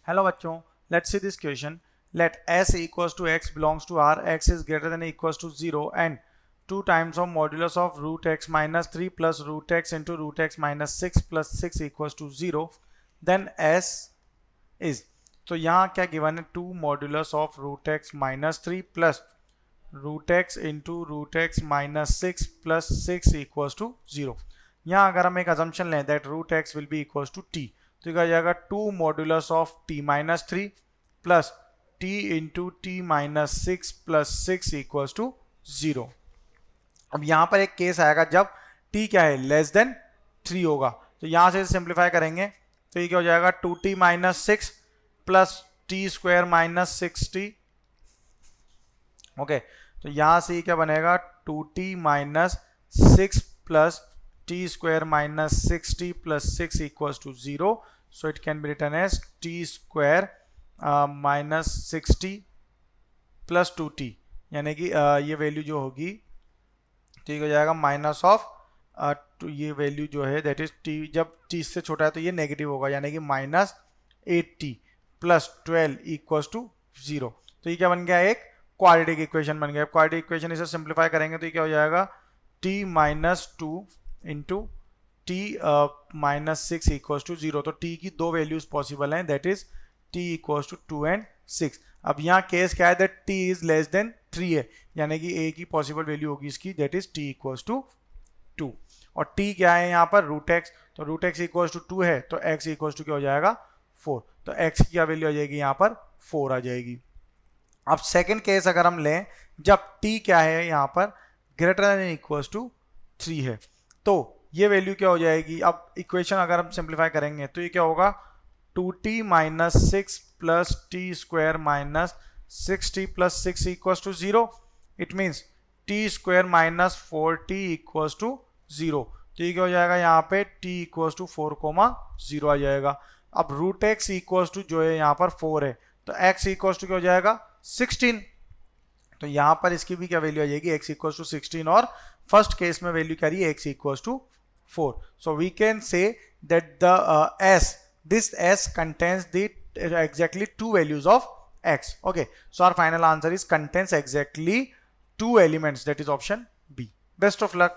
Hello बच्चों, let's see this question. लेट s equals to x belongs to R, x is greater than or equals to 0 and 2 times of modulus of root x minus 3 plus root x into root x minus 6 plus 6 equals to 0, then s is. तो यहाँ क्या given है, 2 modulus of root x minus 3 plus root x into root x minus 6 plus 6 equals to 0. यहाँ अगर हम एक assumption लें that root x will be equals to t, तो क्या जाएगा 2 modulus of t minus 3 plus t into t minus 6 plus 6 equals to 0. अब यहाँ पर एक केस आएगा जब t क्या है, लेस देन 3 होगा. तो यहाँ से सिंप्लीफाई करेंगे तो ये क्या हो जाएगा, 2t minus 6 plus t square minus 6t. Okay, तो यहाँ से क्या बनेगा, 2t minus 6 plus t square minus 6t plus 6 equals to 0. So it can be written as t square minus 6t plus 2t, यानी कि ये वैल्यू जो होगी ठीक हो जाएगा माइनस ऑफ ये वैल्यू जो है दैट इज t, जब t से छोटा है तो ये नेगेटिव होगा, यानी कि minus 8t plus 12 equals to 0. तो ये क्या बन गया, एक क्वाड्रेटिक इक्वेशन बन गया. क्वाड्रेटिक इक्वेशन इसे सिंप्लीफाई करेंगे तो ये क्या हो जाएगा, t minus 2 into t minus 6 equals to 0. तो t की दो वैल्यूज पॉसिबल हैं, that is t equals to 2 and 6. अब यहाँ केस क्या है, that t is less than 3 है, यानी कि a की पॉसिबल वैल्यू होगी इसकी, that is t equals to 2. और t क्या है यहाँ पर, रूट एक्स. तो रूट एक्स इक्वल्स टू 2 है तो x इक्वल्स टू क्या हो जाएगा, 4. तो x की क्या वैल्यू आ जाएगी, यहाँ पर 4 आ जाएगी. अब सेकेंड केस अगर हम लें जब t क्या है यहाँ पर ग्रेटर देन इक्वल्स टू 3 है, तो ये वैल्यू क्या हो जाएगी. अब इक्वेशन अगर हम सिंप्लीफाई करेंगे तो ये क्या होगा, 2t minus 6 plus t square minus 6t plus 6 equals to 0. It means t square minus 4t equals to 0. तो ये क्या हो जाएगा, यहाँ पे t इक्वल्स टू 4,0 आ जाएगा. अब रूट एक्स इक्वल्स टू जो है यहाँ पर 4 है, तो x इक्वल्स टू क्या हो जाएगा, 16. तो यहाँ पर इसकी भी क्या वैल्यू आ जाएगी, x इक्वल्स टू 16, और फर्स्ट केस में वैल्यू क्या रही है, x equals to 4. So we can say that the this s contains the exactly two values of x. Okay, so our final answer is contains exactly two elements, that is option B. Best of luck.